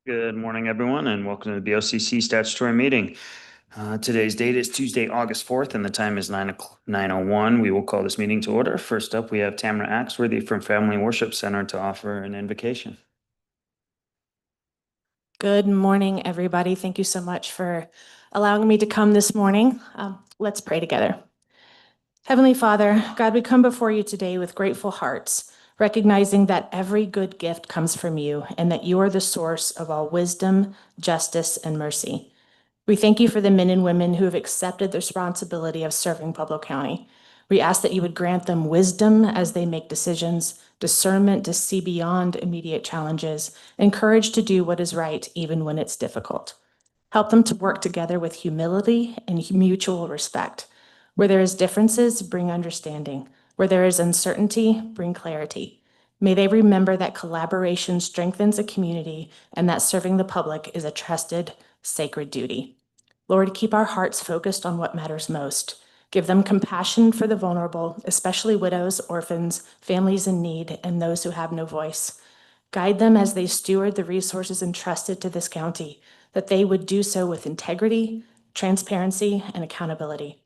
Good morning, everyone, and welcome to the BOCC statutory meeting. Today's date is Tuesday, August 4th, and the time is 9:01. We will call this meeting to order. First up, we have Tamara Axworthy from Family Worship Center to offer an invocation. Good morning, everybody. Thank you so much for allowing me to come this morning. Let's pray together. Heavenly Father, God, we come before you today with grateful hearts, recognizing that every good gift comes from you and that you are the source of all wisdom, justice, and mercy. We thank you for the men and women who have accepted the responsibility of serving Pueblo County. We ask that you would grant them wisdom as they make decisions, discernment to see beyond immediate challenges, and courage to do what is right even when it's difficult. Help them to work together with humility and mutual respect. Where there is differences, bring understanding. Where there is uncertainty, bring clarity. May they remember that collaboration strengthens a community and that serving the public is a trusted, sacred duty. Lord, keep our hearts focused on what matters most. Give them compassion for the vulnerable, especially widows, orphans, families in need, and those who have no voice. Guide them as they steward the resources entrusted to this county, that they would do so with integrity, transparency, and accountability.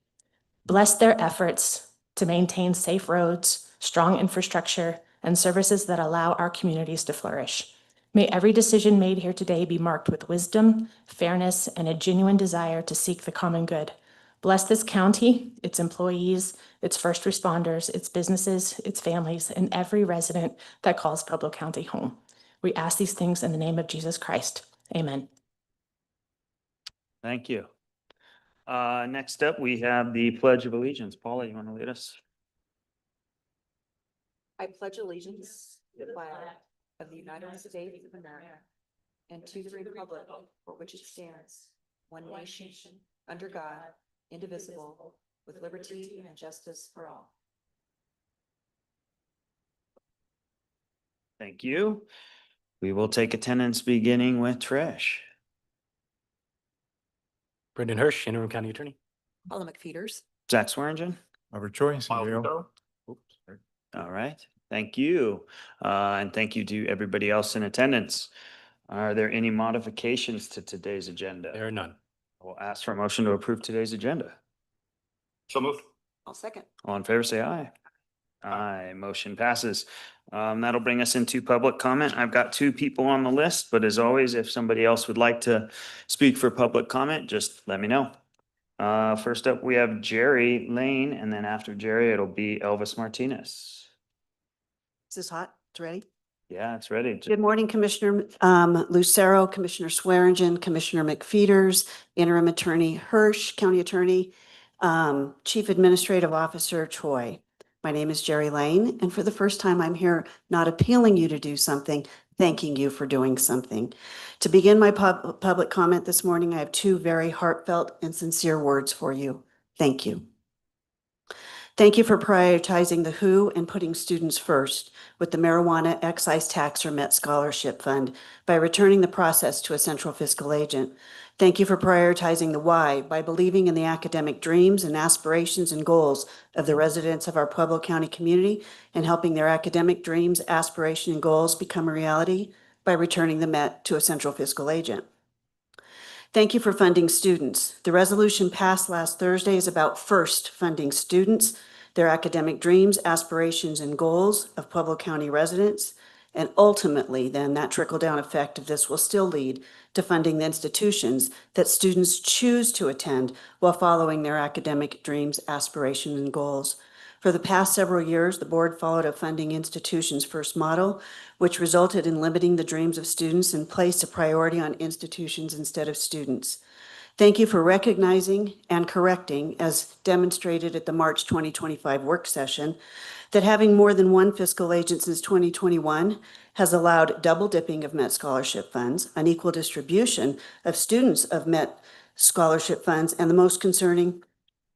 Bless their efforts to maintain safe roads, strong infrastructure, and services that allow our communities to flourish. May every decision made here today be marked with wisdom, fairness, and a genuine desire to seek the common good. Bless this county, its employees, its first responders, its businesses, its families, and every resident that calls Pueblo County home. We ask these things in the name of Jesus Christ. Amen. Thank you. Next up, we have the Pledge of Allegiance. Paula, you want to lead us? I pledge allegiance to the flag of the United States of America and to the republic for which it stands, one nation, under God, indivisible, with liberty and justice for all. Thank you. We will take attendance beginning with Trish. Brendan Hirsch, Interim County Attorney. Paula McFeeters. Zach Swearingen. Robert Choice. All right. Thank you. And thank you to everybody else in attendance. Are there any modifications to today's agenda? There are none. I will ask for a motion to approve today's agenda. So moved. I'll second. All in favor, say aye. Aye. Motion passes. That'll bring us into public comment. I've got 2 people on the list, but as always, if somebody else would like to speak for public comment, just let me know. First up, we have Jerry Lane, and then after Jerry, it'll be Elvis Martinez. Is this hot? It's ready? Yeah, it's ready. Good morning, Commissioner Lucero, Commissioner Swearingen, Commissioner McFeeters, Interim Attorney Hirsch, County Attorney, Chief Administrative Officer Choi. My name is Jerry Lane, and for the first time, I'm here not appealing you to do something, thanking you for doing something. To begin my public comment this morning, I have 2 very heartfelt and sincere words for you. Thank you. Thank you for prioritizing the who and putting students first with the Marijuana Excise Tax or MET Scholarship Fund by returning the process to a central fiscal agent. Thank you for prioritizing the why by believing in the academic dreams and aspirations and goals of the residents of our Pueblo County community and helping their academic dreams, aspirations, and goals become a reality by returning the MET to a central fiscal agent. Thank you for funding students. The resolution passed last Thursday is about first funding students, their academic dreams, aspirations, and goals of Pueblo County residents, and ultimately then that trickle-down effect of this will still lead to funding the institutions that students choose to attend while following their academic dreams, aspirations, and goals. For the past several years, the board followed a funding institutions first model, which resulted in limiting the dreams of students and placed a priority on institutions instead of students. Thank you for recognizing and correcting, as demonstrated at the March 2025 work session, that having more than one fiscal agent since 2021 has allowed double dipping of MET scholarship funds, unequal distribution of students of MET scholarship funds, and the most concerning,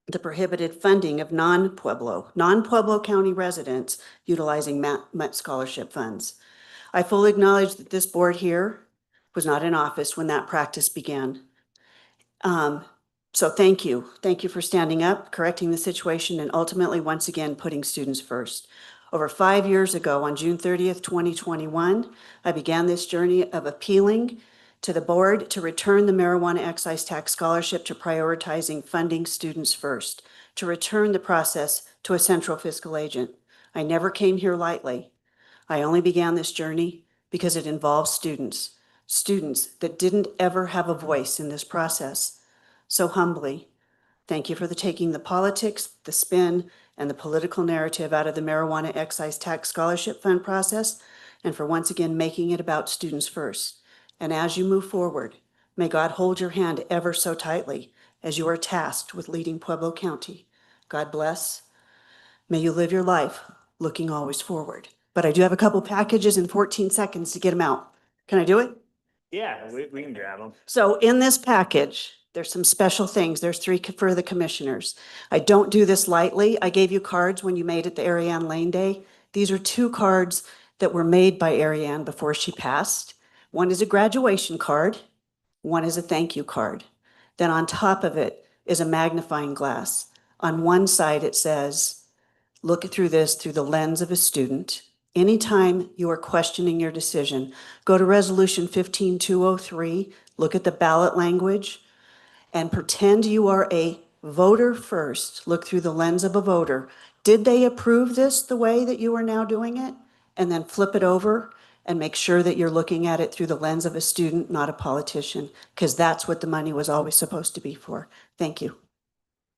the prohibited funding of non-Pueblo County residents utilizing MET scholarship funds. I fully acknowledge that this board here was not in office when that practice began. So thank you. Thank you for standing up, correcting the situation, and ultimately, once again, putting students first. Over 5 years ago, on June 30th, 2021, I began this journey of appealing To the board, to return the marijuana excise tax scholarship to prioritizing funding students first, to return the process to a central fiscal agent. I never came here lightly. I only began this journey because it involves students that didn't ever have a voice in this process. So humbly, thank you for taking the politics, the spin, and the political narrative out of the marijuana excise tax scholarship fund process, and for once again making it about students first. And as you move forward, may God hold your hand ever so tightly as you are tasked with leading Pueblo County. God bless. May you live your life looking always forward. But I do have a couple packages in 14 seconds to get them out. Can I do it? Yeah, we can grab them. So in this package, there's some special things. There's 3 for the commissioners. I don't do this lightly. I gave you cards when you made it the Ariane Lane Day. These are 2 cards that were made by Ariane before she passed. One is a graduation card. One is a thank you card. Then on top of it is a magnifying glass. On one side, it says, look through this through the lens of a student. Anytime you are questioning your decision, go to Resolution 15203, look at the ballot language, and pretend you are a voter first. Look through the lens of a voter. Did they approve this the way that you are now doing it? And then flip it over and make sure that you're looking at it through the lens of a student, not a politician, because that's what the money was always supposed to be for. Thank you.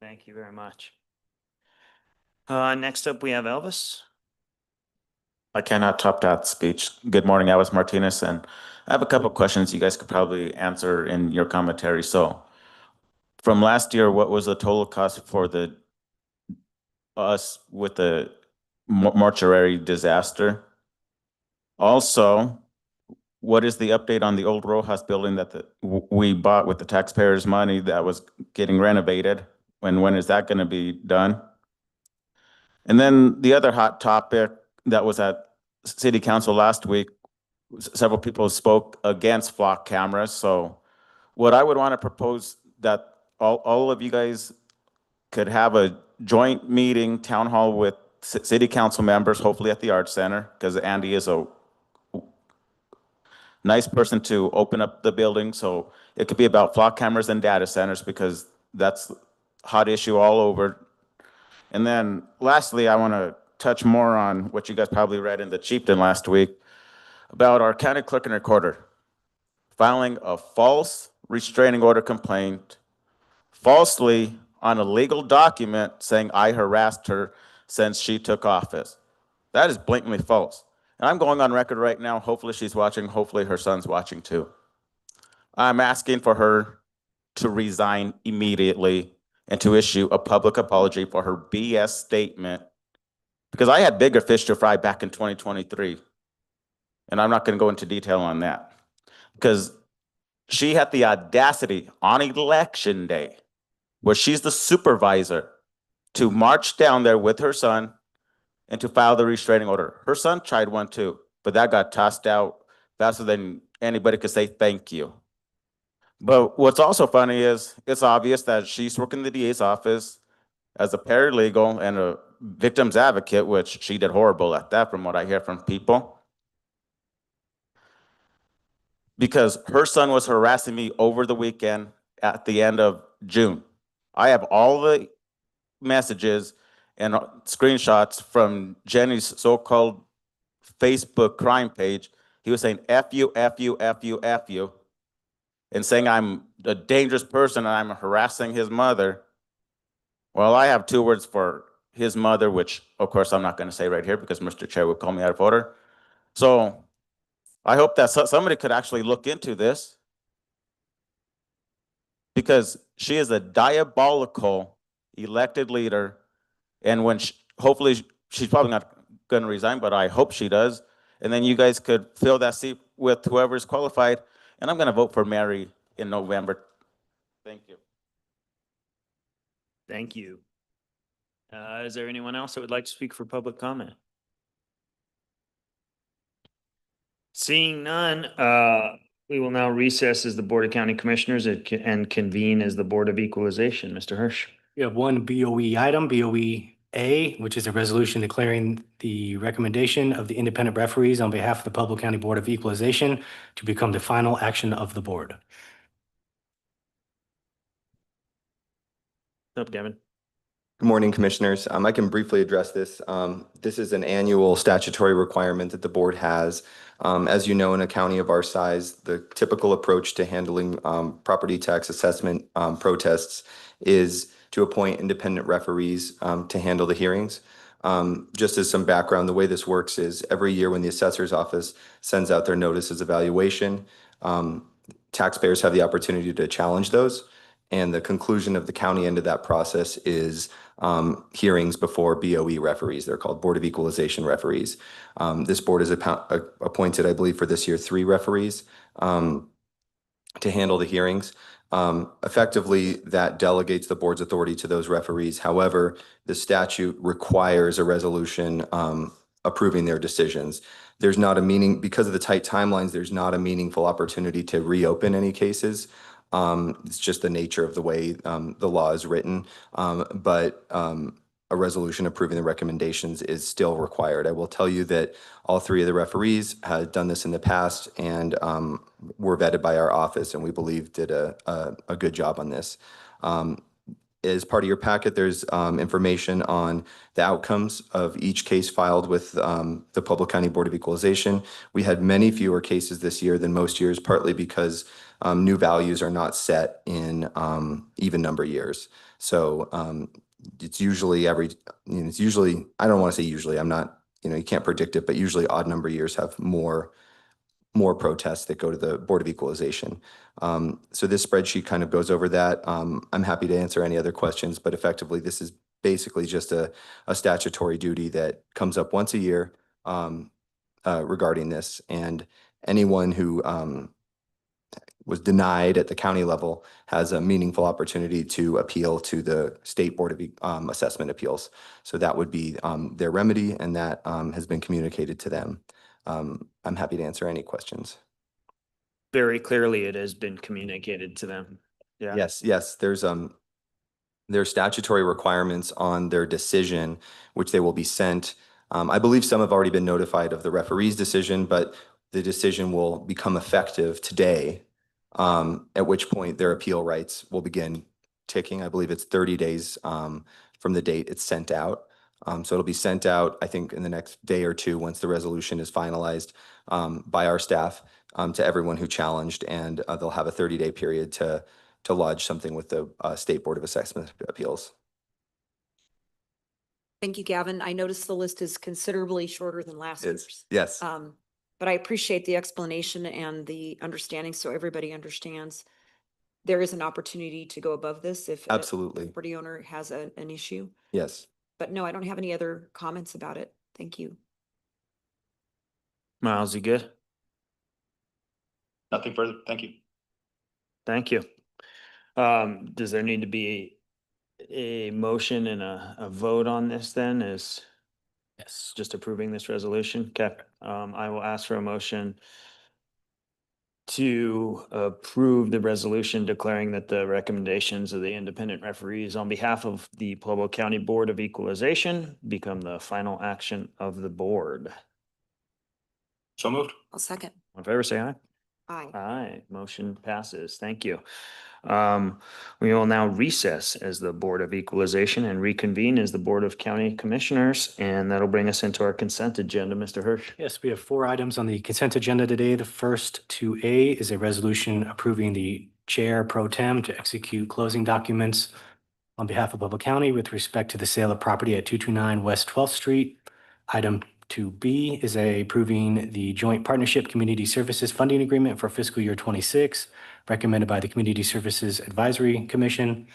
Thank you very much. Next up, we have Elvis. I cannot top that speech. Good morning, Alice Martinez, and I have a couple of questions you guys could probably answer in your commentary. So, from last year, what was the total cost for us with the mortuary disaster? Also, what is the update on the old Rojas building that we bought with the taxpayers' money that was getting renovated? When is that going to be done? And then the other hot topic that was at City Council last week, several people spoke against flock cameras. So what I would want to propose that all of you guys could have a joint meeting, town hall with city council members, hopefully at the Arts Center, because Andy is a nice person to open up the building. So it could be about flock cameras and data centers, because that's a hot issue all over. And then lastly, I want to touch more on what you guys probably read in the Chieftain last week about our county clerk and recorder filing a false restraining order complaint falsely on a legal document saying I harassed her since she took office. That is blatantly false. And I'm going on record right now. Hopefully she's watching. Hopefully her son's watching too. I'm asking for her to resign immediately and to issue a public apology for her BS statement, because I had bigger fish to fry back in 2023. And I'm not going to go into detail on that, because she had the audacity on election day, where she's the supervisor, to march down there with her son and to file the restraining order. Her son tried one too, but that got tossed out faster than anybody could say thank you. But what's also funny is it's obvious that she's working the DA's office as a paralegal and a victim's advocate, which she did horrible at that from what I hear from people. Because her son was harassing me over the weekend at the end of June. I have all the messages and screenshots from Jenny's so-called Facebook crime page. He was saying, F you, F you, F you, F you, and saying I'm a dangerous person and I'm harassing his mother. Well, I have 2 words for his mother, which of course I'm not going to say right here because Mr. Chair would call me out of order. So I hope that somebody could actually look into this, because she is a diabolical elected leader. And when hopefully she's probably not going to resign, but I hope she does. And then you guys could fill that seat with whoever is qualified. And I'm going to vote for Mary in November. Thank you. Thank you. Is there anyone else that would like to speak for public comment? Seeing none, we will now recess as the Board of County Commissioners and convene as the Board of Equalization. Mr. Hirsch. We have one BOE item, BOE A, which is a resolution declaring the recommendation of the independent referees on behalf of the Pueblo County Board of Equalization to become the final action of the board. Up, Gavin. Good morning, Commissioners. I can briefly address this. This is an annual statutory requirement that the board has. As you know, in a county of our size, the typical approach to handling property tax assessment protests is to appoint independent referees to handle the hearings. Just as some background, the way this works is every year when the assessor's office sends out their notices of evaluation, taxpayers have the opportunity to challenge those. And the conclusion of the county end of that process is hearings before BOE referees. They're called Board of Equalization referees. This board is appointed, I believe, for this year, 3 referees to handle the hearings. Effectively, that delegates the board's authority to those referees. However, the statute requires a resolution approving their decisions. There's not a because of the tight timelines, there's not a meaningful opportunity to reopen any cases. It's just the nature of the way the law is written. But a resolution approving the recommendations is still required. I will tell you that all 3 of the referees had done this in the past and were vetted by our office, and we believe did a good job on this. As part of your packet, there's information on the outcomes of each case filed with the Pueblo County Board of Equalization. We had many fewer cases this year than most years, partly because new values are not set in even number years. So it's usually it's usually, I don't want to say usually, I'm not, you can't predict it, but usually odd number years have more protests that go to the Board of Equalization. So this spreadsheet kind of goes over that. I'm happy to answer any other questions, but effectively this is basically just a statutory duty that comes up once a year regarding this. And anyone who was denied at the county level has a meaningful opportunity to appeal to the State Board of Assessment Appeals. So that would be their remedy, and that has been communicated to them. I'm happy to answer any questions. Very clearly, it has been communicated to them. Yeah. Yes, there's statutory requirements on their decision, which they will be sent. I believe some have already been notified of the referee's decision, but the decision will become effective today, at which point their appeal rights will begin ticking. I believe it's 30 days from the date it's sent out. So it'll be sent out, I think, in the next day or 2 once the resolution is finalized by our staff to everyone who challenged, and they'll have a 30-day period to lodge something with the State Board of Assessment Appeals. Thank you, Gavin. I noticed the list is considerably shorter than last year's. Yes. But I appreciate the explanation and the understanding, so everybody understands there is an opportunity to go above this if a Absolutely. property owner has an issue. Yes. But no, I don't have any other comments about it. Thank you. Miles, you good? Nothing further. Thank you. Thank you. Does there need to be a motion and a vote on this then? Is Yes. just approving this resolution? Okay. I will ask for a motion to approve the resolution declaring that the recommendations of the independent referees on behalf of the Pueblo County Board of Equalization become the final action of the board. So moved. I'll second. All in favor, say aye. Aye. Aye, motion passes. Thank you. We will now recess as the Board of Equalization and reconvene as the Board of County Commissioners, and that'll bring us into our consent agenda, Mr. Hirsch. Yes, we have 4 items on the consent agenda today. The first 2A is a resolution approving the chair pro tem to execute closing documents on behalf of Pueblo County with respect to the sale of property at 229 West 12th Street. Item 2B is approving the joint partnership community services funding agreement for fiscal year 26, recommended by the Community Services Advisory Commission.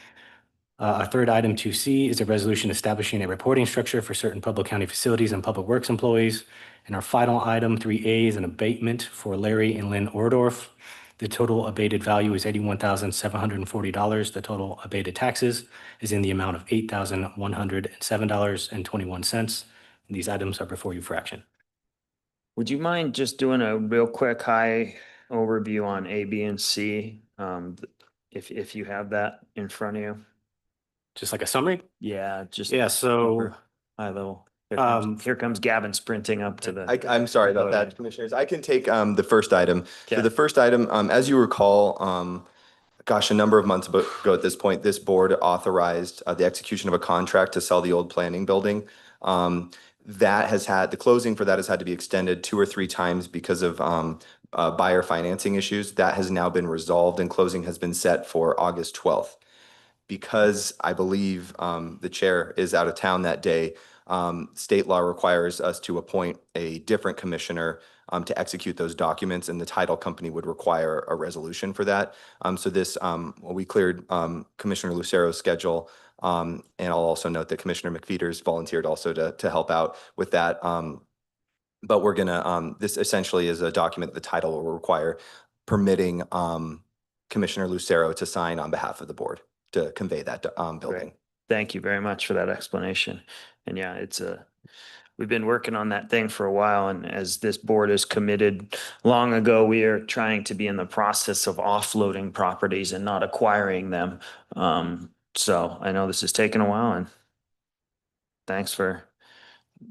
Our third item, 2C, is a resolution establishing a reporting structure for certain Pueblo County facilities and public works employees. And our final item, 3A, is an abatement for Larry and Lynn Ordorf. The total abated value is $81,740. The total abated taxes is in the amount of $8,107.21. And these items are before you for action. Would you mind just doing a real quick high overview on A, B, and C? If you have that in front of you? Just like a summary? Yeah, just. Yeah, so high level? Here comes Gavin sprinting up to the. I'm sorry about that, Commissioners. I can take the first item. Okay. So the first item, as you recall, gosh, a number of months ago at this point, this board authorized the execution of a contract to sell the old planning building. That has had, the closing for that has had to be extended 2 or 3 times because of buyer financing issues. That has now been resolved and closing has been set for August 12th. Because I believe the chair is out of town that day, state law requires us to appoint a different commissioner to execute those documents, and the title company would require a resolution for that. So this, we cleared Commissioner Lucero's schedule, and I'll also note that Commissioner McFeeters volunteered also to help out with that. But we're gonna, this essentially is a document the title will require, permitting Commissioner Lucero to sign on behalf of the board to convey that building. Thank you very much for that explanation. And yeah, we've been working on that thing for a while, and as this board is committed long ago, we are trying to be in the process of offloading properties and not acquiring them. So I know this has taken a while, and thanks for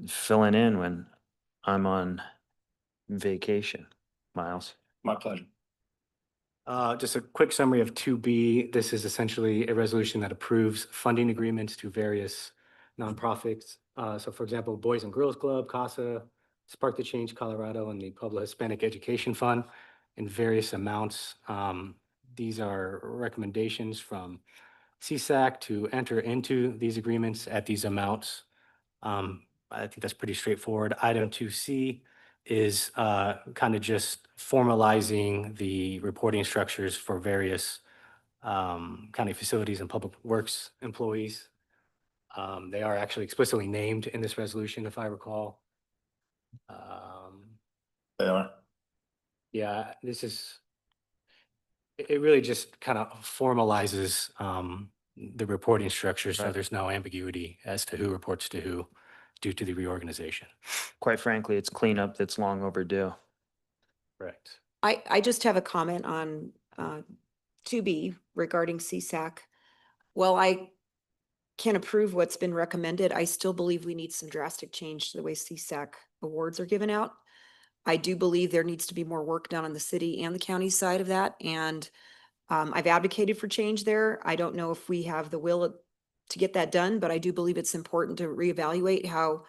filling in when I'm on vacation, Miles. My pleasure. Just a quick summary of 2B. This is essentially a resolution that approves funding agreements to various nonprofits. So for example, Boys and Girls Club, CASA, Spark the Change Colorado, and the Pueblo Hispanic Education Fund in various amounts. These are recommendations from CSAC to enter into these agreements at these amounts. I think that's pretty straightforward. Item 2C is kind of just formalizing the reporting structures for various county facilities and public works employees. They are actually explicitly named in this resolution, if I recall. They are. Yeah, this is, it really just kind of formalizes the reporting structure, so Right. there's no ambiguity as to who reports to who due to the reorganization. Quite frankly, it's cleanup that's long overdue. Correct. I just have a comment on 2B regarding CSAC. While I can approve what's been recommended, I still believe we need some drastic change to the way CSAC awards are given out. I do believe there needs to be more work done on the city and the county side of that, and I've advocated for change there. I don't know if we have the will to get that done, but I do believe it's important to reevaluate how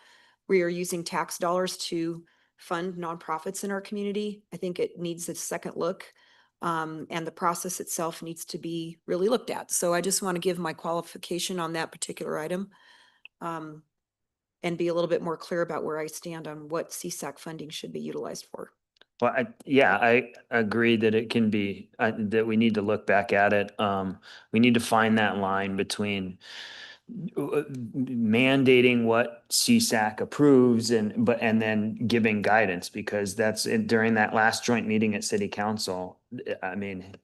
we are using tax dollars to fund nonprofits in our community. I think it needs a second look, and the process itself needs to be really looked at. So I just want to give my qualification on that particular item, and be a little bit more clear about where I stand on what CSAC funding should be utilized for. Well, I agree that it can be, that we need to look back at it. We need to find that line between mandating what CSAC approves and then giving guidance, because that's during that last joint meeting at city council. I mean,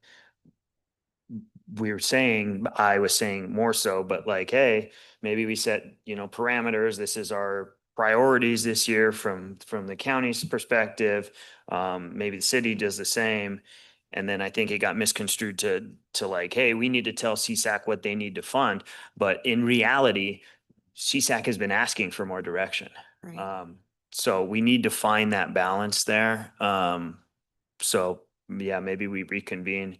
I was saying more so, but like, hey, maybe we set, parameters. This is our priorities this year from the county's perspective. Maybe the city does the same. And then I think it got misconstrued to like, hey, we need to tell CSAC what they need to fund. But in reality, CSAC has been asking for more direction. Right. So we need to find that balance there. So yeah, maybe we reconvene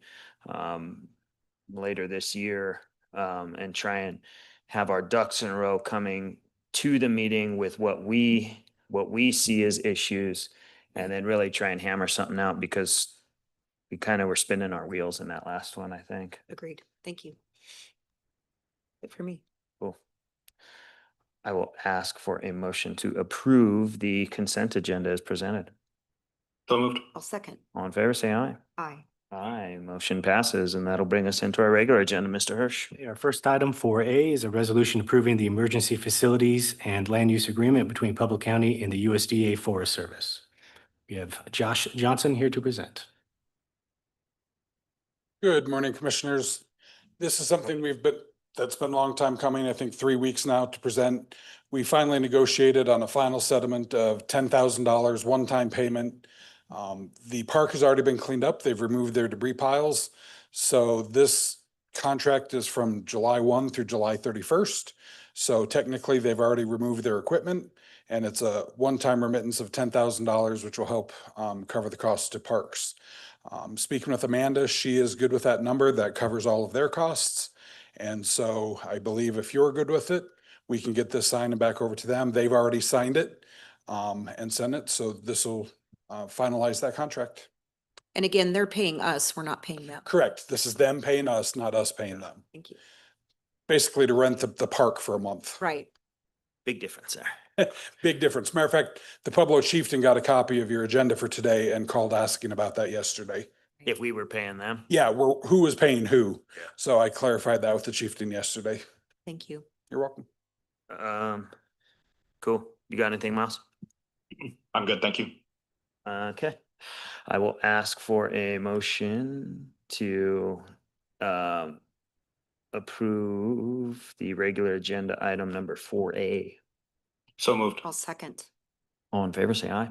later this year and try and have our ducks in a row coming to the meeting with what we see as issues, and then really try and hammer something out, because we kind of were spinning our wheels in that last one, I think. Agreed. Thank you. Good for me. Cool. I will ask for a motion to approve the consent agenda as presented. So moved. I'll second. All in favor, say aye. Aye. Aye, motion passes, and that'll bring us into our regular agenda, Mr. Hirsch. Our first item 4A is a resolution approving the emergency facilities and land use agreement between Pueblo County and the USDA Forest Service. We have Josh Johnson here to present. Good morning, Commissioners. This is something that's been a long time coming, I think 3 weeks now to present. We finally negotiated on a final settlement of $10,000 one-time payment. The park has already been cleaned up. They've removed their debris piles. So this contract is from July 1 through July 31st. So technically, they've already removed their equipment, and it's a one-time remittance of $10,000, which will help cover the costs to parks. Speaking with Amanda, she is good with that number. That covers all of their costs. And so I believe if you're good with it, we can get this signed and back over to them. They've already signed it and sent it. So this will finalize that contract. And again, they're paying us, we're not paying them. Correct. This is them paying us, not us paying them. Thank you. Basically to rent the park for a month. Right. Big difference there. Big difference. Matter of fact, the Pueblo chieftain got a copy of your agenda for today and called asking about that yesterday. If we were paying them. Yeah, who was paying who? Yeah. So I clarified that with the chieftain yesterday. Thank you. You're welcome. Cool. You got anything, Miles? I'm good, thank you. Okay. I will ask for a motion to approve the regular agenda item number 4A. So moved. I'll second. All in favor, say aye.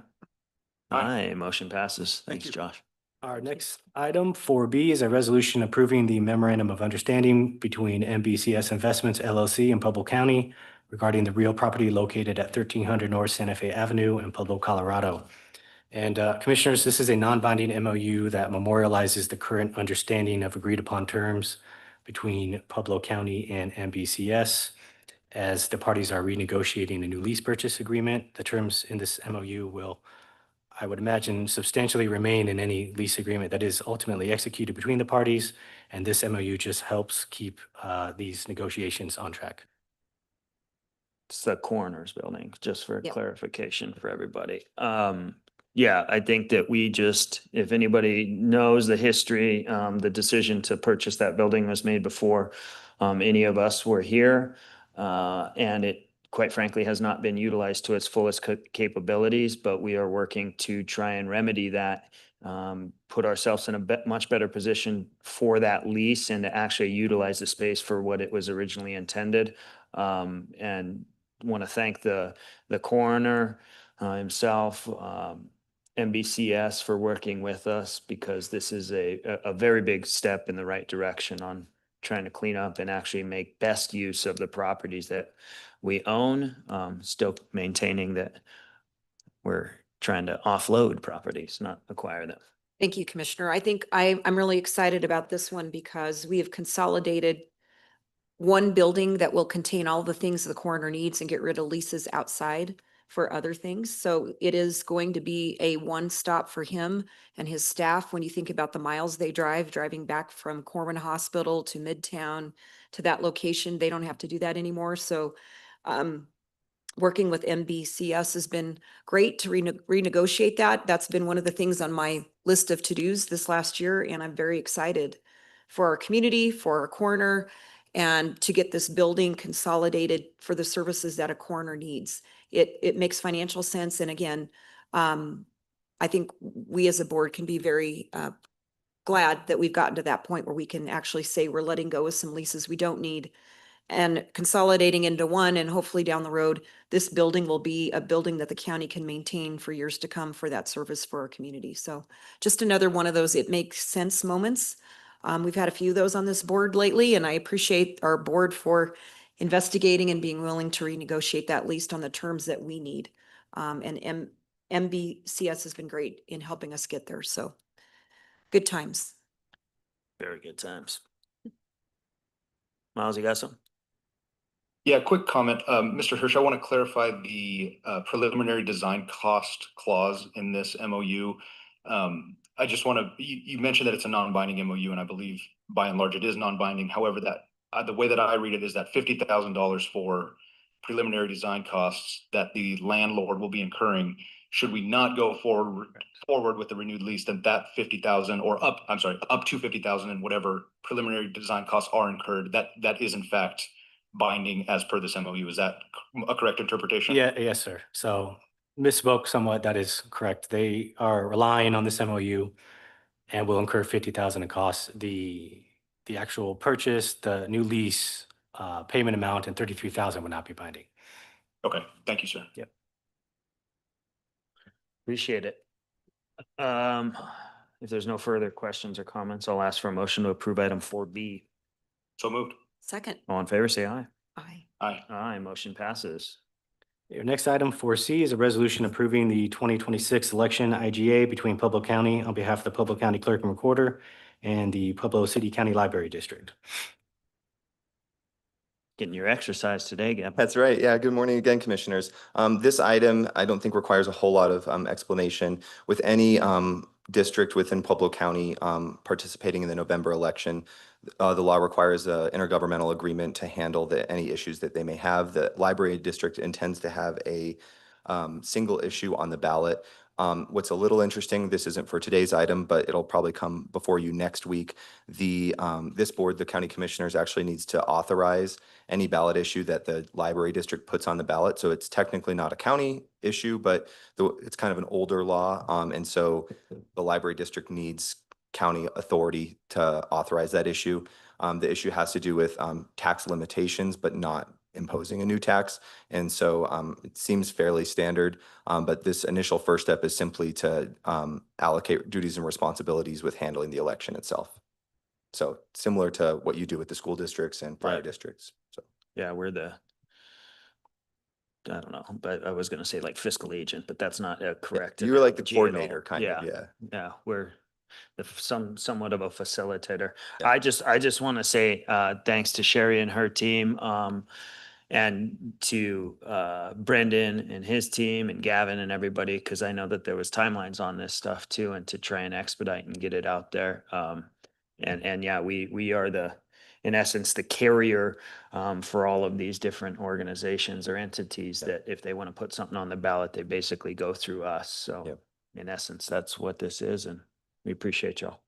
Aye. Aye, motion passes. Thank Thanks, you. Josh. Our next item, 4B, is a resolution approving the memorandum of understanding between MBCS Investments LLC and Pueblo County regarding the real property located at 1300 North Santa Fe Avenue in Pueblo, Colorado. And Commissioners, this is a non-binding MOU that memorializes the current understanding of agreed-upon terms between Pueblo County and MBCS. As the parties are renegotiating a new lease purchase agreement, the terms in this MOU will, I would imagine, substantially remain in any lease agreement that is ultimately executed between the parties. And this MOU just helps keep these negotiations on track. It's the coroner's building, just for Yep. clarification for everybody. Yeah, I think that we just, if anybody knows the history, the decision to purchase that building was made before any of us were here. And it, quite frankly, has not been utilized to its fullest capabilities, but we are working to try and remedy that, put ourselves in a much better position for that lease and to actually utilize the space for what it was originally intended. And want to thank the coroner himself, MBCS for working with us, because this is a very big step in the right direction on trying to clean up and actually make best use of the properties that we own, still maintaining that we're trying to offload properties, not acquire them. Thank you, Commissioner. I think I'm really excited about this one because we have consolidated one building that will contain all the things the coroner needs and get rid of leases outside for other things. So it is going to be a one-stop for him and his staff. When you think about the miles they drive, driving back from Corwin Hospital to Midtown to that location, they don't have to do that anymore. So working with MBCS has been great to renegotiate that. That's been one of the things on my list of to-dos this last year, and I'm very excited for our community, for our coroner, and to get this building consolidated for the services that a coroner needs. It makes financial sense, and again, I think we as a board can be very glad that we've gotten to that point where we can actually say we're letting go of some leases we don't need and consolidating into one, and hopefully down the road, this building will be a building that the county can maintain for years to come for that service for our community. So just another one of those it makes sense moments. We've had a few of those on this board lately, and I appreciate our board for investigating and being willing to renegotiate that lease on the terms that we need. And MBCS has been great in helping us get there. So good times. Very good times. Miles, you got some? Yeah, quick comment. Mr. Hirsch, I want to clarify the preliminary design cost clause in this MOU. I just want to, you mentioned that it's a non-binding MOU, and I believe by and large it is non-binding. However, that the way that I read it is that $50,000 for preliminary design costs that the landlord will be incurring should we not go forward with the renewed lease, then that 50,000 or up to 50,000 and whatever preliminary design costs are incurred, that is in fact binding as per this MOU. Is that a correct interpretation? Yeah, yes, sir. So misspoke somewhat. That is correct. They are relying on this MOU and will incur 50,000 in costs. The actual purchase, the new lease, payment amount, and 33,000 would not be binding. Okay, thank you, sir. Yep. Appreciate it. If there's no further questions or comments, I'll ask for a motion to approve item 4B. So moved. Second. All in favor, say aye. Aye. Aye. Aye, motion passes. Your next item 4C is a resolution approving the 2026 election IGA between Pueblo County on behalf of the Pueblo County Clerk and Recorder and the Pueblo City County Library District. Getting your exercise today, Gab. That's right. Yeah, good morning again, Commissioners. This item, I don't think requires a whole lot of explanation. With any district within Pueblo County participating in the November election, the law requires an intergovernmental agreement to handle any issues that they may have. The library district intends to have a single issue on the ballot. What's a little interesting, this isn't for today's item, but it'll probably come before you next week. This board, the county commissioners, actually needs to authorize any ballot issue that the library district puts on the ballot. So it's technically not a county issue, but it's kind of an older law. And so the library district needs county authority to authorize that issue. The issue has to do with tax limitations, but not imposing a new tax. And so it seems fairly standard, but this initial first step is simply to allocate duties and responsibilities with handling the election itself. So similar to what you do with the school districts and fire Right. districts. So Yeah, we're the, I don't know, but I was gonna say like fiscal agent, but that's not correct. you were like the analogy at all. coordinator, kind of, yeah. Yeah, we're somewhat of a facilitator. Yeah. I just want to say, thanks to Sherry and her team, and to, Brendan and his team and Gavin and everybody, because I know that there was timelines on this stuff too, and to try and expedite and get it out there. And yeah, we are in essence, the carrier, for all of these different organizations or entities that if they want to put something on the ballot, they basically go through us. So Yep. in essence, that's what this is, and we appreciate y'all.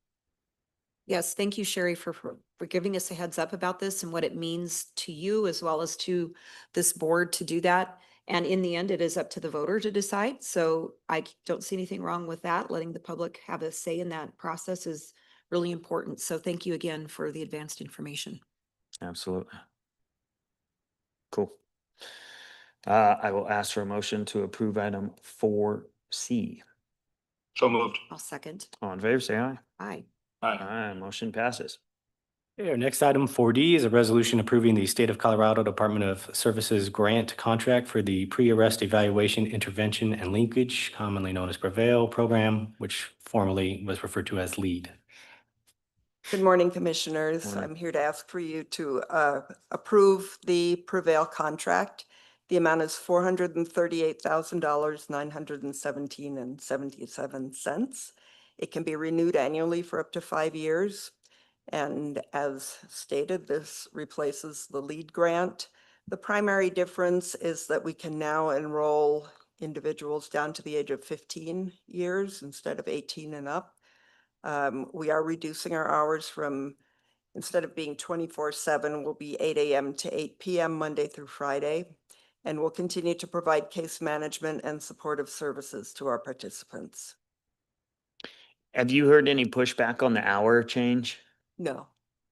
Yes, thank you, Sherry, for giving us a heads up about this and what it means to you as well as to this board to do that. And in the end, it is up to the voter to decide. So I don't see anything wrong with that. Letting the public have a say in that process is really important. So thank you again for the advanced information. Absolutely. Cool. I will ask for a motion to approve item 4C. So moved. I'll second. All in favor, say aye. Aye. Aye. Aye, motion passes. Okay, our next item 4D is a resolution approving the State of Colorado Department of Services grant contract for the pre-arrest evaluation, intervention, and linkage, commonly known as PREVAIL program, which formerly was referred to as LEAD. Good morning, Commissioners. Morning. I'm here to ask for you to approve the PREVAIL contract. The amount is $438,917.77. It can be renewed annually for up to 5 years. And as stated, this replaces the LEAD grant. The primary difference is that we can now enroll individuals down to the age of 15 years instead of 18 and up. We are reducing our hours from, instead of being 24/7, will be 8 a.m. to 8 p.m. Monday through Friday. And we'll continue to provide case management and supportive services to our participants. Have you heard any pushback on the hour change? No,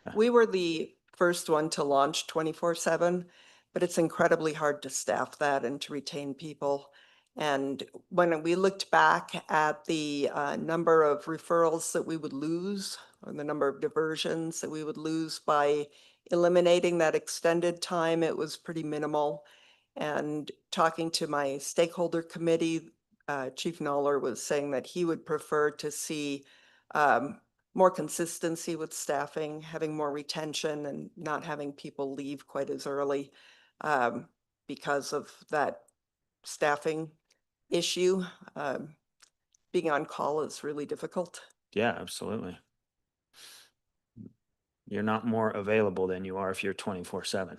Ah. we were the first one to launch 24/7, but it's incredibly hard to staff that and to retain people. And when we looked back at the number of referrals that we would lose, or the number of diversions that we would lose by eliminating that extended time, it was pretty minimal. And talking to my stakeholder committee, Chief Noller was saying that he would prefer to see more consistency with staffing, having more retention, and not having people leave quite as early because of that staffing issue. Being on call is really difficult. Yeah, absolutely. You're not more available than you are if you're 24/7.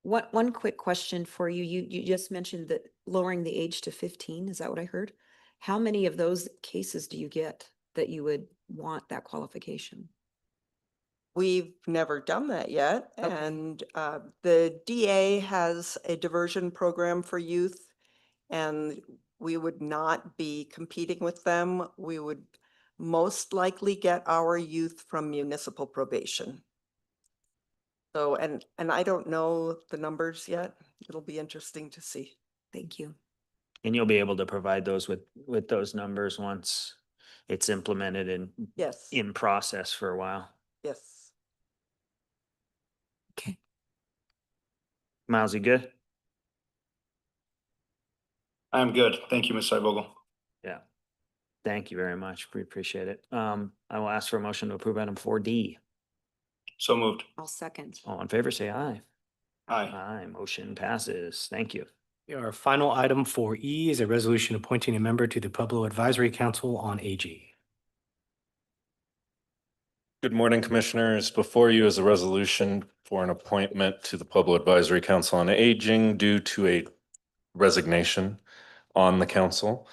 One quick question for you. You just mentioned that lowering the age to 15, is that what I heard? How many of those cases do you get that you would want that qualification? We've never done that yet. Okay. And the DA has a diversion program for youth, and we would not be competing with them. We would most likely get our youth from municipal probation. So, and I don't know the numbers yet. It'll be interesting to see. Thank you. And you'll be able to provide those with those numbers once it's implemented and Yes, in process for a while. yes. Miles, you good? I'm good. Thank you, Ms. Cyvogel. Yeah. Thank you very much. We appreciate it. I will ask for a motion to approve item 4D. So moved. I'll second. All in favor, say aye. Aye. Aye, motion passes. Thank you. Our final item 4E is a resolution appointing a member to the Pueblo Advisory Council on Aging. Good morning, Commissioners. Before you is a resolution for an appointment to the Pueblo Advisory Council on Aging due to a resignation on the council.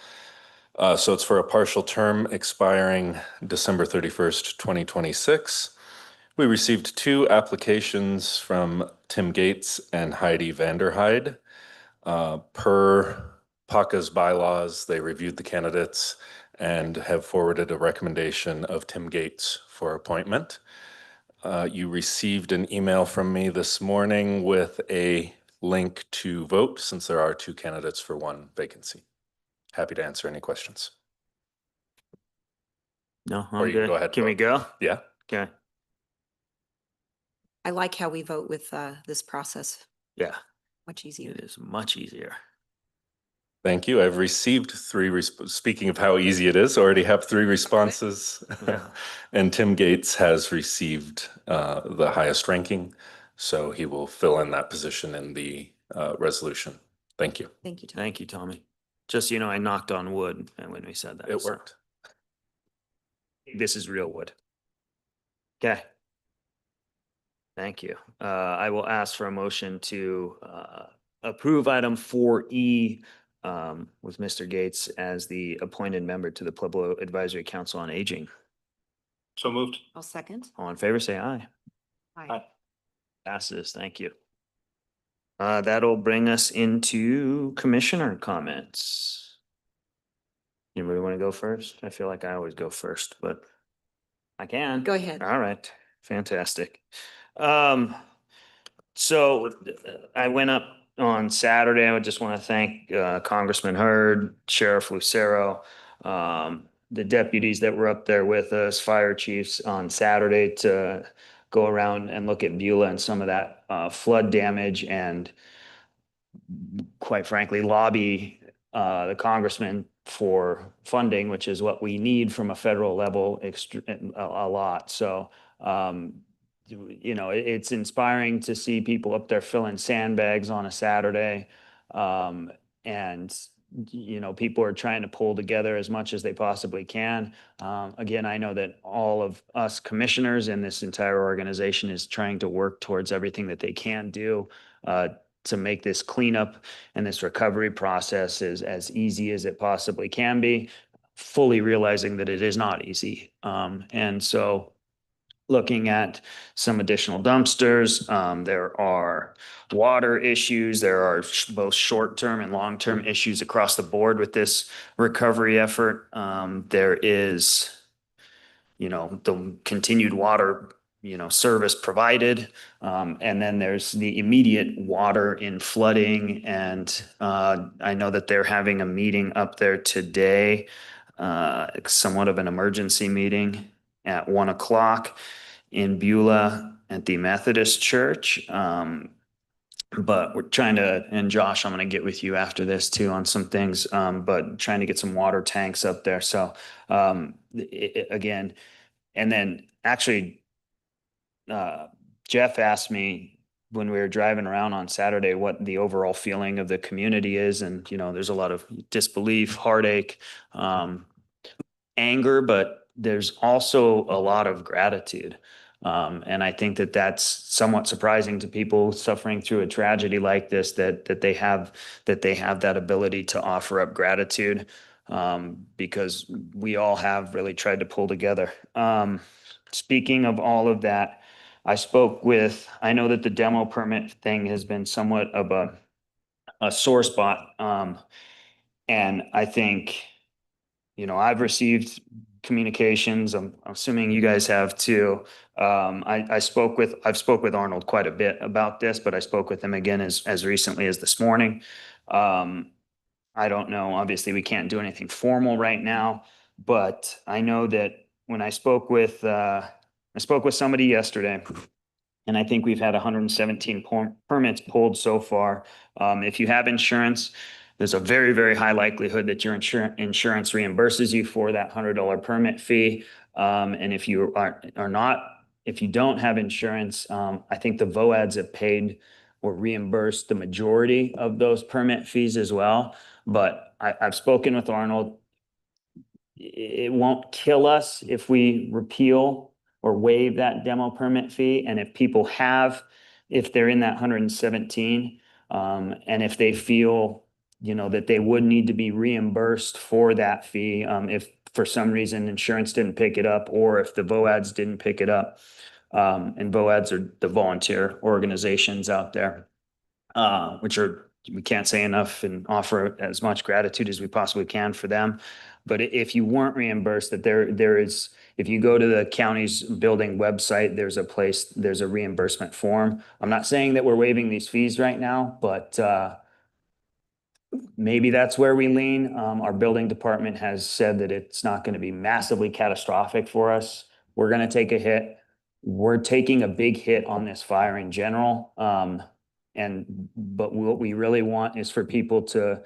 So it's for a partial term expiring December 31st, 2026. We received 2 applications from Tim Gates and Heidi Vanderheide. Per PACA's bylaws, they reviewed the candidates and have forwarded a recommendation of Tim Gates for appointment. You received an email from me this morning with a link to vote since there are 2 candidates for 1 vacancy. Happy to answer any questions. No, Or I'm you can good. go ahead, Can we go? Yeah. Okay. I like how we vote with this process. Yeah, Much easier. it is much easier. Thank you. I've received 3, speaking of how easy it is, already have 3 responses. Yeah. And Tim Gates has received the highest ranking, so he will fill in that position in the resolution. Thank you. Thank you, Tom. Thank you, Tommy. Just, so you know, I knocked on wood when we said that. It so worked. This is real wood. Okay. Thank you. I will ask for a motion to approve item 4E with Mr. Gates as the appointed member to the Pueblo Advisory Council on Aging. So moved. I'll second. All in favor, say aye. Aye. Passes. Thank you. That'll bring us into commissioner comments. Anybody want to go first? I feel like I always go first, but I can. Go ahead. All right, fantastic. So I went up on Saturday. I would just want to thank Congressman Hurd, Sheriff Lucero, the deputies that were up there with us, fire chiefs on Saturday to go around and look at Beulah and some of that flood damage and quite frankly lobby the congressman for funding, which is what we need from a federal level a lot. So you know, it's inspiring to see people up there filling sandbags on a Saturday. And, you know, people are trying to pull together as much as they possibly can. Again, I know that all of us commissioners in this entire organization is trying to work towards everything that they can do to make this cleanup and this recovery process as easy as it possibly can be, fully realizing that it is not easy. And so looking at some additional dumpsters. There are water issues. There are both short-term and long-term issues across the board with this recovery effort. There is, you know, the continued water, you know, service provided. And then there's the immediate water in flooding. And I know that they're having a meeting up there today, somewhat of an emergency meeting at 1 o'clock in Beulah at the Methodist Church. But we're trying to, and Josh, I'm going to get with you after this too on some things, but trying to get some water tanks up there. So again, and then actually, Jeff asked me when we were driving around on Saturday what the overall feeling of the community is. And, you know, there's a lot of disbelief, heartache, anger, but there's also a lot of gratitude. And I think that that's somewhat surprising to people suffering through a tragedy like this, that they have that ability to offer up gratitude, because we all have really tried to pull together. Speaking of all of that, I know that the demo permit thing has been somewhat of a sore spot. And I think, you know, I've received communications. I'm assuming you guys have too. I've spoke with Arnold quite a bit about this, but I spoke with him again as recently as this morning. I don't know. Obviously, we can't do anything formal right now, but I know that when I spoke with somebody yesterday, And I think we've had 117 permits pulled so far. If you have insurance, there's a very, very high likelihood that your insurance reimburses you for that $100 permit fee. And if you are not, if you don't have insurance, I think the VOADs have paid or reimbursed the majority of those permit fees as well. But I've spoken with Arnold. It won't kill us if we repeal or waive that demo permit fee. And if people have, if they're in that 117, and if they feel, you know, that they would need to be reimbursed for that fee, if for some reason insurance didn't pick it up, or if the VOADs didn't pick it up, and VOADs are the volunteer organizations out there, which are, we can't say enough and offer as much gratitude as we possibly can for them. But if you weren't reimbursed, that there is, if you go to the county's building website, there's a place, there's a reimbursement form. I'm not saying that we're waiving these fees right now, but maybe that's where we lean. Our building department has said that it's not going to be massively catastrophic for us. We're going to take a hit. We're taking a big hit on this fire in general. But what we really want is for people to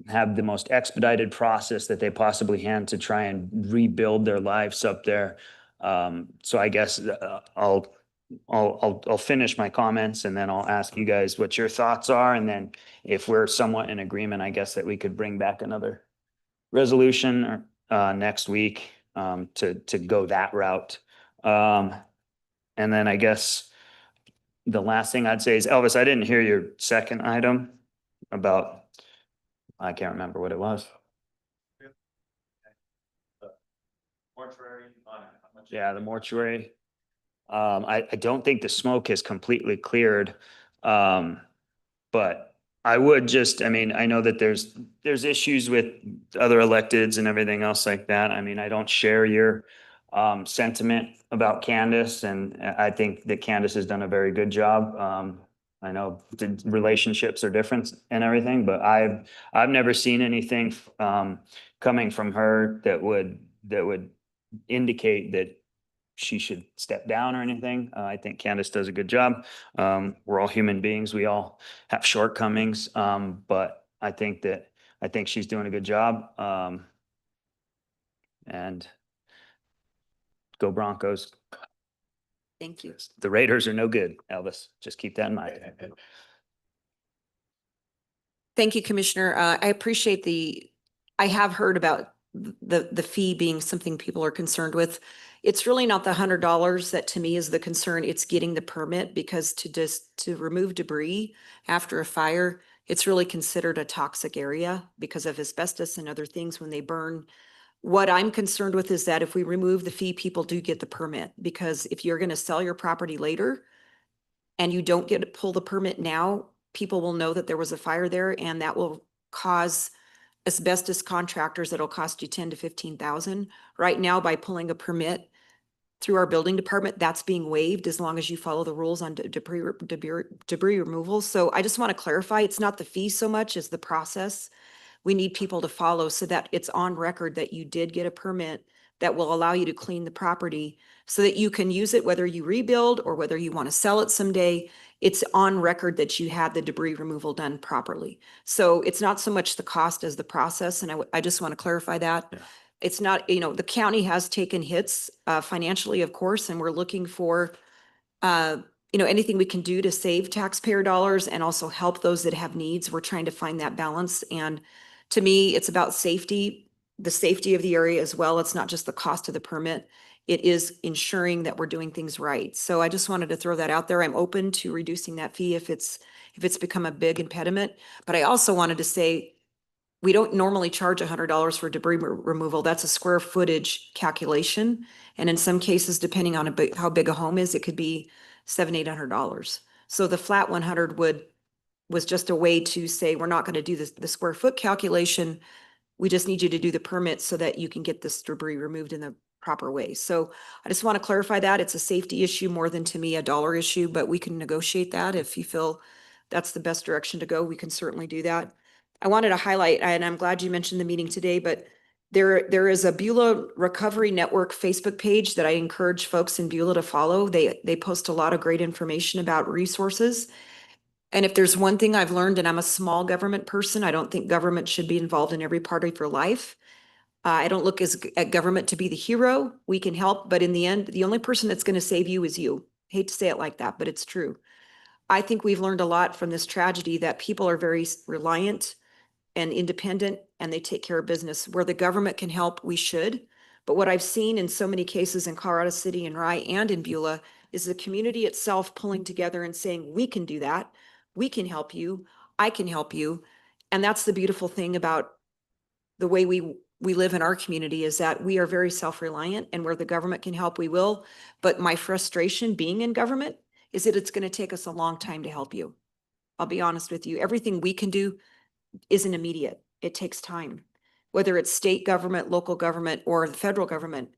have the most expedited process that they possibly can to try and rebuild their lives up there. So I guess I'll finish my comments and then I'll ask you guys what your thoughts are. And then if we're somewhat in agreement, I guess that we could bring back another resolution next week to go that route. And then I guess the last thing I'd say is, Elvis, I didn't hear your second item about, I can't remember what it was. Yeah, the mortuary. I don't think the smoke has completely cleared. But I would just, I mean, I know that there's issues with other electeds and everything else like that. I mean, I don't share your sentiment about Candace, and I think that Candace has done a very good job. I know the relationships are different and everything, but I've never seen anything coming from her that would indicate that she should step down or anything. I think Candace does a good job. We're all human beings. We all have shortcomings. But I think she's doing a good job. And go Broncos. Thank you. The Raiders are no good, Elvis. Just keep that in mind. Thank you, Commissioner. I appreciate I have heard about the fee being something people are concerned with. It's really not the $100 that to me is the concern. It's getting the permit, because to remove debris after a fire, it's really considered a toxic area because of asbestos and other things when they burn. What I'm concerned with is that if we remove the fee, people do get the permit, because if you're going to sell your property later and you don't get to pull the permit now, people will know that there was a fire there, and that will cause asbestos contractors that'll cost you 10 to 15,000. Right now, by pulling a permit through our building department, that's being waived as long as you follow the rules on debris removal. So I just want to clarify, it's not the fee so much as the process we need people to follow, so that it's on record that you did get a permit that will allow you to clean the property so that you can use it, whether you rebuild or whether you want to sell it someday. It's on record that you had the debris removal done properly. So it's not so much the cost as the process. And I just want to clarify that. Yeah. It's not, the county has taken hits financially, of course, and we're looking for anything we can do to save taxpayer dollars and also help those that have needs. We're trying to find that balance. And to me, it's about safety, the safety of the area as well. It's not just the cost of the permit. It is ensuring that we're doing things right. So I just wanted to throw that out there. I'm open to reducing that fee if it's become a big impediment. But I also wanted to say, we don't normally charge $100 for debris removal. That's a square footage calculation. And in some cases, depending on how big a home is, it could be $700-800. So the flat 100 was just a way to say, we're not going to do the square foot calculation. We just need you to do the permit so that you can get this debris removed in the proper way. So I just want to clarify that it's a safety issue more than, to me, a dollar issue, but we can negotiate that. If you feel that's the best direction to go, we can certainly do that. I wanted to highlight, and I'm glad you mentioned the meeting today, but There is a Beulah Recovery Network Facebook page that I encourage folks in Beulah to follow. They post a lot of great information about resources. And if there's one thing I've learned, and I'm a small government person, I don't think government should be involved in every part of your life. I don't look at government to be the hero. We can help, but in the end, the only person that's going to save you is you. Hate to say it like that, but it's true. I think we've learned a lot from this tragedy that people are very reliant and independent, and they take care of business. Where the government can help, we should. But what I've seen in so many cases in Colorado City and Rye and in Beulah is the community itself pulling together and saying, we can do that. We can help you. I can help you. And that's the beautiful thing about the way we live in our community, is that we are very self-reliant, and where the government can help, we will. But my frustration being in government is that it's going to take us a long time to help you. I'll be honest with you. Everything we can do isn't immediate. It takes time. Whether it's state government, local government, or the federal government,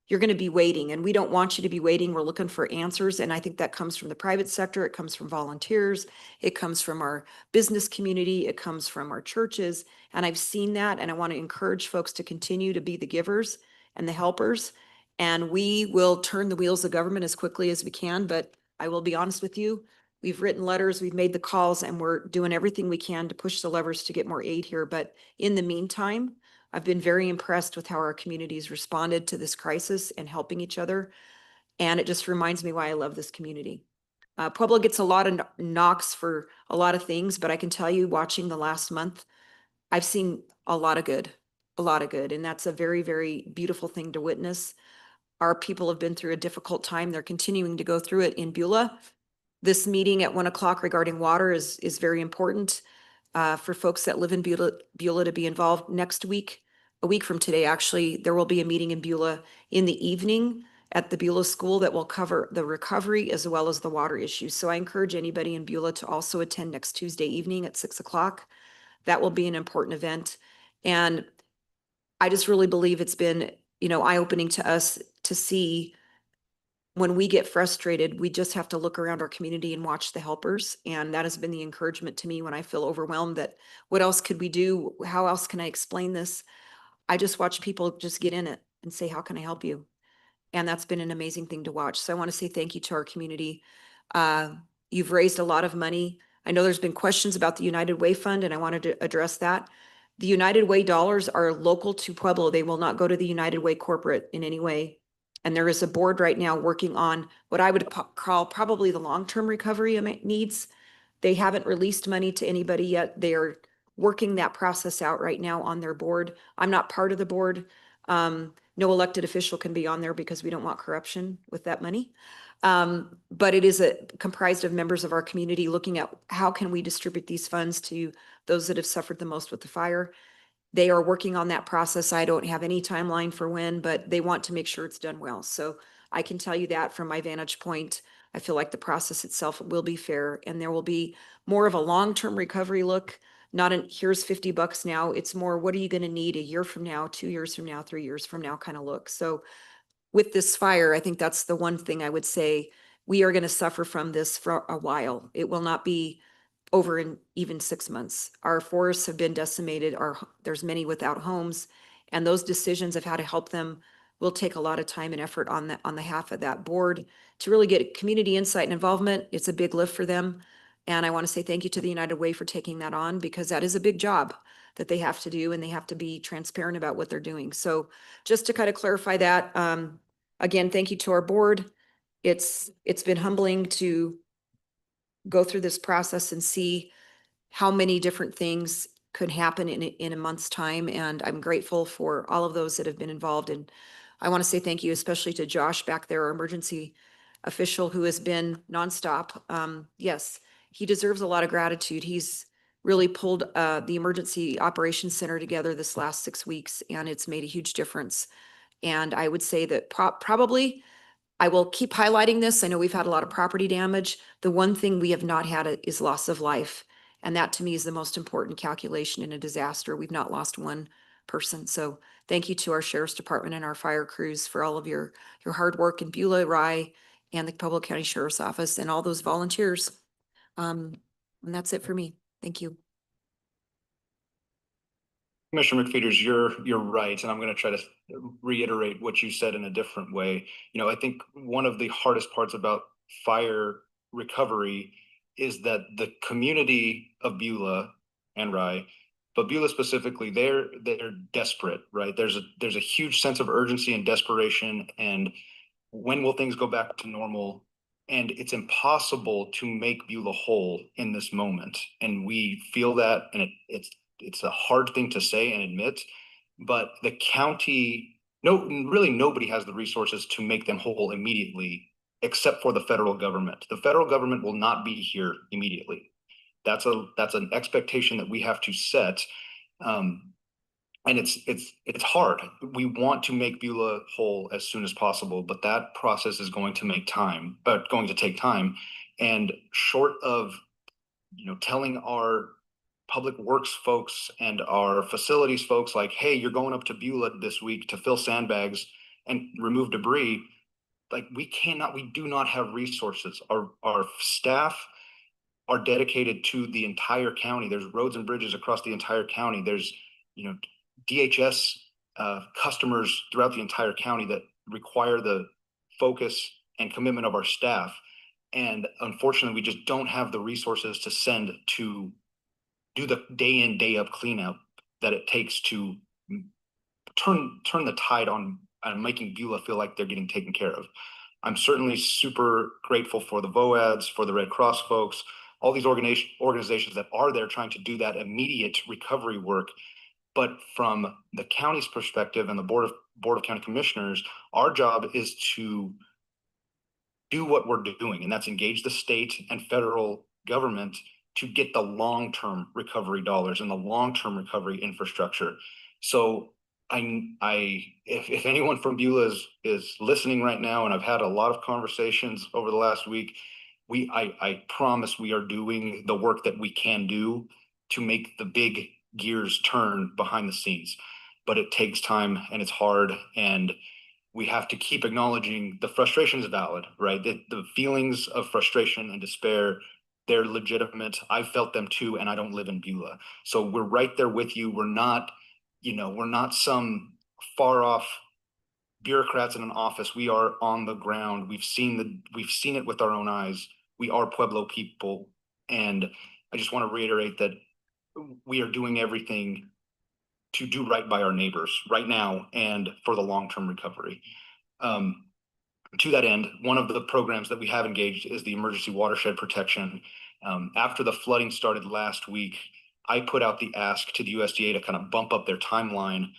you're going to be waiting, and we don't want you to be waiting. We're looking for answers. And I think that comes from the private sector. It comes from volunteers. It comes from our business community. It comes from our churches. And I've seen that. And I want to encourage folks to continue to be the givers and the helpers. And we will turn the wheels of government as quickly as we can. But I will be honest with you, we've written letters, we've made the calls, and we're doing everything we can to push the levers to get more aid here. But in the meantime, I've been very impressed with how our communities responded to this crisis and helping each other. And it just reminds me why I love this community. Pueblo gets a lot of knocks for a lot of things, but I can tell you, watching the last month, I've seen a lot of good, a lot of good. And that's a very, very beautiful thing to witness. Our people have been through a difficult time. They're continuing to go through it in Beulah. This meeting at 1 o'clock regarding water is very important for folks that live in Beulah to be involved. Next week, a week from today, actually, there will be a meeting in Beulah in the evening at the Beulah School that will cover the recovery as well as the water issues. So I encourage anybody in Beulah to also attend next Tuesday evening at 6 o'clock. That will be an important event. And I just really believe it's been, eye-opening to us to see when we get frustrated, we just have to look around our community and watch the helpers. And that has been the encouragement to me when I feel overwhelmed, that what else could we do? How else can I explain this? I just watch people just get in it and say, how can I help you? And that's been an amazing thing to watch. So I want to say thank you to our community. You've raised a lot of money. I know there's been questions about the United Way Fund, and I wanted to address that. The United Way dollars are local to Pueblo. They will not go to the United Way corporate in any way. And there is a board right now working on what I would call probably the long-term recovery needs. They haven't released money to anybody yet. They are working that process out right now on their board. I'm not part of the board. No elected official can be on there because we don't want corruption with that money. But it is comprised of members of our community looking at how can we distribute these funds to those that have suffered the most with the fire. They are working on that process. I don't have any timeline for when, but they want to make sure it's done well. So I can tell you that from my vantage point, I feel like the process itself will be fair, and there will be more of a long-term recovery look, not an here's $50 now. It's more, what are you going to need a year from now, 2 years from now, 3 years from now kind of look. So with this fire, I think that's the one thing I would say, we are going to suffer from this for a while. It will not be over in even 6 months. Our forests have been decimated. There's many without homes, and those decisions of how to help them will take a lot of time and effort on the half of that board to really get community insight and involvement. It's a big lift for them. And I want to say thank you to the United Way for taking that on, because that is a big job that they have to do, and they have to be transparent about what they're doing. So just to kind of clarify that, again, thank you to our board. It's been humbling to go through this process and see how many different things could happen in a month's time. And I'm grateful for all of those that have been involved. And I want to say thank you especially to Josh back there, our emergency official, who has been nonstop. Yes, he deserves a lot of gratitude. He's really pulled the emergency operations center together this last 6 weeks, and it's made a huge difference. And I would say that probably, I will keep highlighting this. I know we've had a lot of property damage. The one thing we have not had is loss of life. And that to me is the most important calculation in a disaster. We've not lost one person. So thank you to our Sheriff's Department and our fire crews for all of your hard work in Beulah, Rye, and the Pueblo County Sheriff's Office, and all those volunteers. And that's it for me. Thank you. Commissioner McFeeters, you're right, and I'm going to try to reiterate what you said in a different way. You know, I think one of the hardest parts about fire recovery is that the community of Beulah and Rye, but Beulah specifically, they're desperate, right? There's a huge sense of urgency and desperation, and when will things go back to normal? And it's impossible to make Beulah whole in this moment, and we feel that, and it's a hard thing to say and admit, but the county, no, really nobody has the resources to make them whole immediately, except for the federal government. The federal government will not be here immediately. That's an expectation that we have to set. And it's hard. We want to make Beulah whole as soon as possible, but that process is going to take time. And short of, telling our public works folks and our facilities folks like, hey, you're going up to Beulah this week to fill sandbags and remove debris. Like we do not have resources. Our staff are dedicated to the entire county. There's roads and bridges across the entire county. There's, DHS customers throughout the entire county that require the focus and commitment of our staff. And unfortunately, we just don't have the resources to send to do the day in, day up cleanup that it takes to turn the tide on making Beulah feel like they're getting taken care of. I'm certainly super grateful for the VOADs, for the Red Cross folks, all these organizations that are there trying to do that immediate recovery work. But from the county's perspective and the Board of County Commissioners, our job is to do what we're doing, and that's engage the state and federal government to get the long-term recovery dollars and the long-term recovery infrastructure. So if anyone from Beulah is listening right now, and I've had a lot of conversations over the last week, I promise we are doing the work that we can do to make the big gears turn behind the scenes. But it takes time and it's hard, and we have to keep acknowledging the frustration is valid, right? The feelings of frustration and despair, they're legitimate. I felt them too, and I don't live in Beulah. So we're right there with you. We're not some far off bureaucrats in an office. We are on the ground. We've seen it with our own eyes. We are Pueblo people. And I just want to reiterate that we are doing everything to do right by our neighbors right now and for the long-term recovery. To that end, one of the programs that we have engaged is the emergency watershed protection. After the flooding started last week, I put out the ask to the USDA to kind of bump up their timeline,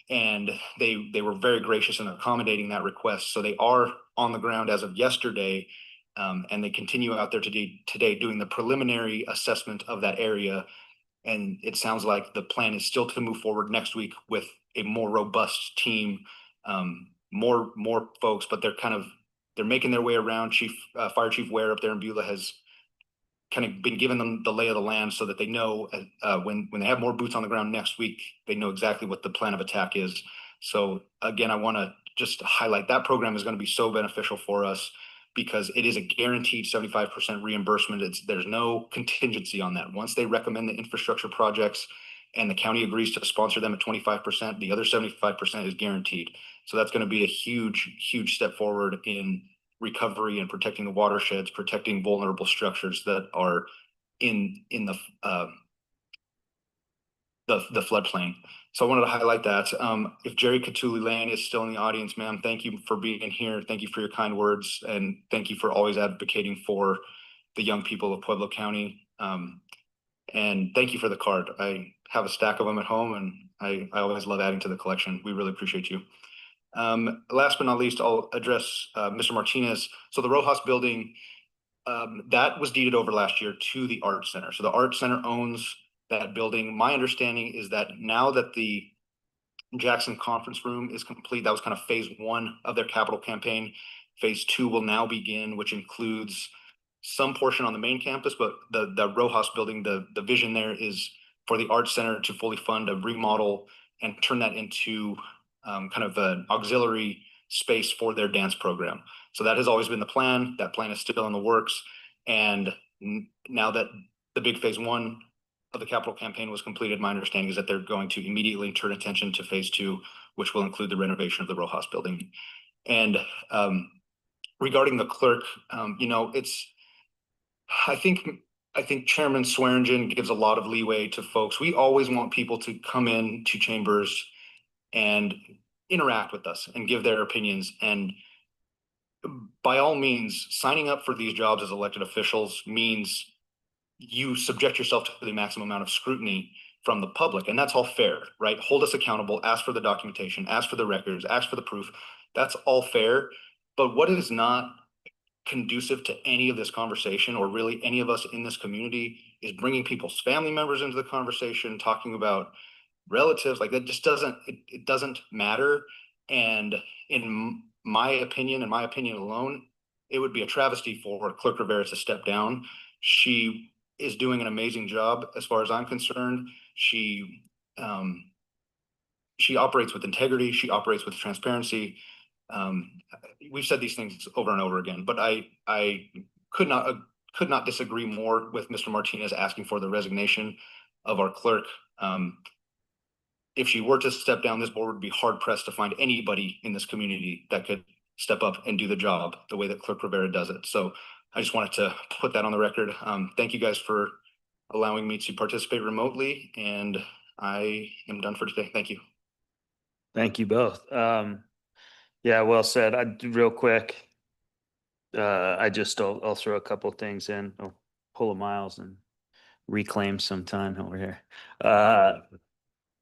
and they were very gracious in accommodating that request. So they are on the ground as of yesterday, and they continue out there today doing the preliminary assessment of that area. And it sounds like the plan is still to move forward next week with a more robust team, more folks, but they're making their way around. Fire Chief Ware up there in Beulah has kind of been giving them the lay of the land so that they know when they have more boots on the ground next week, they know exactly what the plan of attack is. So again, I want to just highlight that program is going to be so beneficial for us, because it is a guaranteed 75% reimbursement. There's no contingency on that. Once they recommend the infrastructure projects and the county agrees to sponsor them at 25%, the other 75% is guaranteed. So that's going to be a huge, huge step forward in recovery and protecting the watersheds, protecting vulnerable structures that are in the floodplain. So I wanted to highlight that. If Jerry Catuli-Lane is still in the audience, ma'am, thank you for being here. Thank you for your kind words, and thank you for always advocating for the young people of Pueblo County. And thank you for the card. I have a stack of them at home, and I always love adding to the collection. We really appreciate you. Last but not least, I'll address Mr. Martinez. So the Rojas building, that was deeded over last year to the Art Center. So the Art Center owns that building. My understanding is that now that the Jackson Conference Room is complete, that was kind of phase one of their capital campaign. Phase two will now begin, which includes some portion on the main campus, but the Rojas building, the vision there is for the Art Center to fully fund a remodel and turn that into kind of an auxiliary space for their dance program. So that has always been the plan. That plan is still in the works. And now that the big phase one of the capital campaign was completed, my understanding is that they're going to immediately turn attention to phase two, which will include the renovation of the row house building. And regarding the clerk, I think Chairman Swearingen gives a lot of leeway to folks. We always want people to come in to chambers and interact with us and give their opinions. And by all means, signing up for these jobs as elected officials means you subject yourself to the maximum amount of scrutiny from the public. And that's all fair, right? Hold us accountable, ask for the documentation, ask for the records, ask for the proof. That's all fair. But what is not conducive to any of this conversation, or really any of us in this community, is bringing people's family members into the conversation, talking about relatives. Like, that just doesn't, it doesn't matter. And in my opinion alone, it would be a travesty for Clerk Rivera to step down. She is doing an amazing job as far as I'm concerned. She operates with integrity. She operates with transparency. We've said these things over and over again, but I could not disagree more with Mr. Martinez asking for the resignation of our clerk. If she were to step down, this board would be hard pressed to find anybody in this community that could step up and do the job the way that Clerk Rivera does it. So I just wanted to put that on the record. Thank you guys for allowing me to participate remotely, and I am done for today. Thank you. Thank you both. Yeah, well said. Real quick, I'll throw a couple things in. I'll pull a Miles and reclaim some time over here.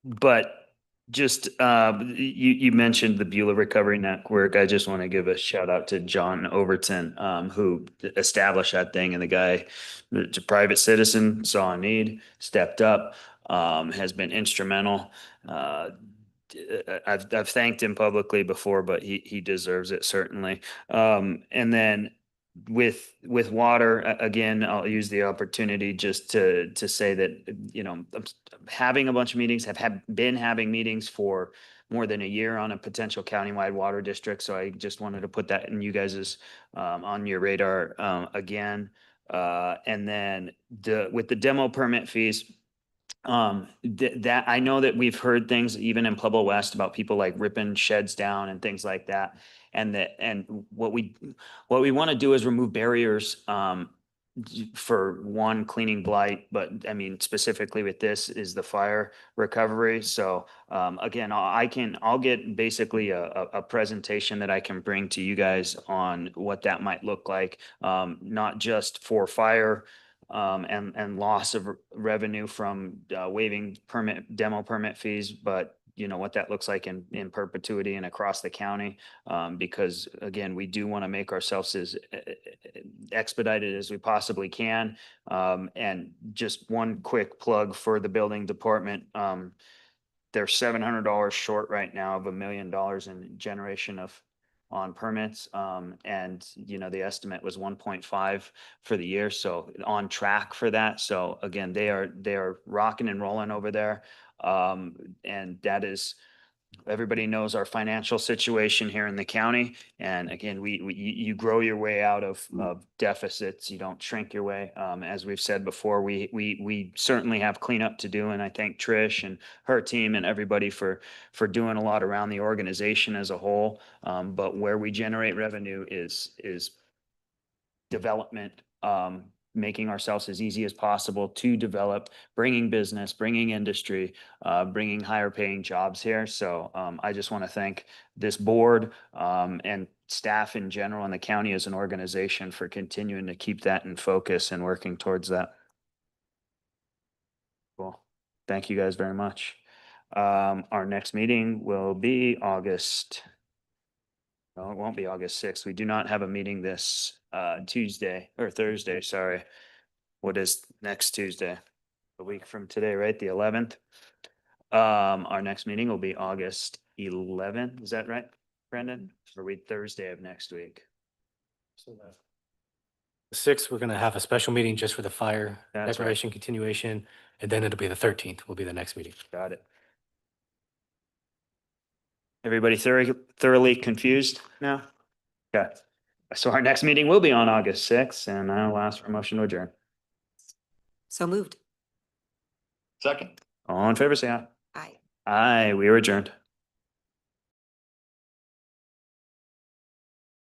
But just, you mentioned the Beulah Recovery Network. I just want to give a shout out to John Overton, who established that thing, and the guy, it's a private citizen, saw a need, stepped up, has been instrumental. I've thanked him publicly before, but he deserves it certainly. And then with water, again, I'll use the opportunity just to say that, I'm having a bunch of meetings, been having meetings for more than a year on a potential countywide water district. So I just wanted to put that in you guys's on your radar again. And then with the demo permit fees, that I know that we've heard things even in Pueblo West about people like ripping sheds down and things like that. And what we want to do is remove barriers, for one, cleaning blight, but I mean, specifically with this is the fire recovery. So, again, I'll get basically a presentation that I can bring to you guys on what that might look like, not just for fire, and loss of revenue from waiving demo permit fees, but what that looks like in perpetuity and across the county. Because again, we do want to make ourselves as expedited as we possibly can. And just one quick plug for the building department. They're $700 short right now of $1 million in generation on permits. And the estimate was 1.5 for the year. So on track for that. So again, they are rocking and rolling over there. And that is, everybody knows our financial situation here in the county. And again, you grow your way out of deficits. You don't shrink your way. As we've said before, we certainly have cleanup to do. And I thank Trish and her team and everybody for doing a lot around the organization as a whole. But where we generate revenue is development, making ourselves as easy as possible to develop, bringing business, bringing industry, bringing higher paying jobs here. So I just want to thank this board and staff in general and the county as an organization for continuing to keep that in focus and working towards that. Cool. Thank you guys very much. Our next meeting will be August. No, it won't be August 6th. We do not have a meeting this Thursday, sorry. What is next Tuesday? A week from today, right? The 11th. Our next meeting will be August 11th. Is that right, Brendan? Or we Thursday of next week? So the 6th, we're going to have a special meeting just for the fire That's right. declaration continuation. And then it'll be the 13th will be the next meeting. Got it. Everybody thoroughly confused now? Okay. So our next meeting will be on August 6th, and I'll ask for a motion to adjourn. So moved. Second. All in favor, say aye. Aye. Aye, we are adjourned.